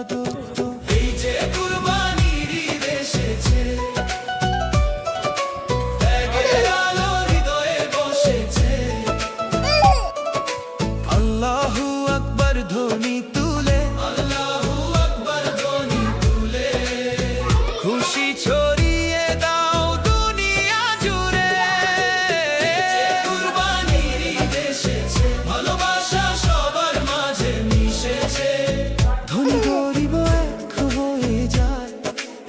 এই যে কুরবানির ঈদ এসেছে, ত্যাগের আলো হৃদয়ে বসেছে। আল্লাহু আকবার ধ্বনি তুলে, আল্লাহু আকবার ধ্বনি তুলে, খুশি ছড়িয়ে দাও দুনিয়া জুড়ে। কুরবানির ঈদ এসেছে, ভালোবাসা সবার মাঝে মিশেছে। ধনী গরিব এক হয়ে যায়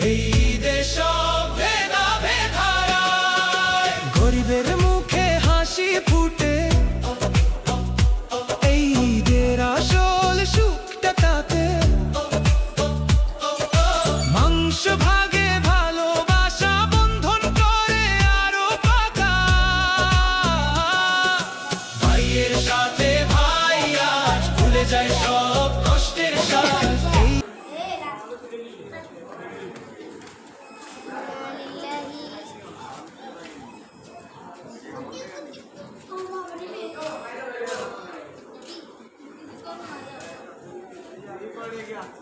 এই ঈদে, সব ভেদাভেদ হারায়। গরিবের মুখে হাসি ফুটে, এই ঈদের আসল সুখটা তাতে। মাংস ভাগে ভালোবাসা বন্ধন করে আরো পাকা। ভাইয়ের সাথে ভাই আজ ভুলে যায় সব কষ্টের সাথ।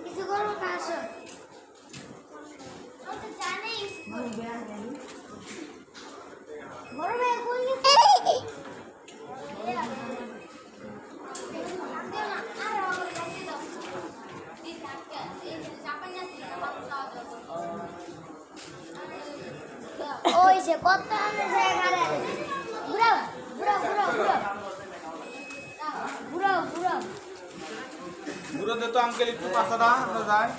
কিছু করবো না, আসো। বড় ভাই কই গেছে? ওই সে কত জায়গা বুড়া বুড়া বুড়া বুড়া বুড়া বুড়া বুড়ো দে তো আঙ্কেল একটু পাশা দা আমরা যাই।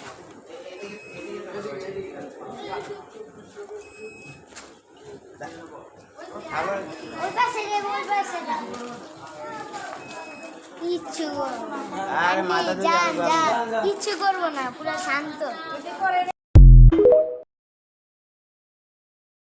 ওই পাশে রে, ওই পাশে যা। কিচ্ছু করবো না, আরে মাথা যান যান, কিচ্ছু করবো না, পুরো শান্ত।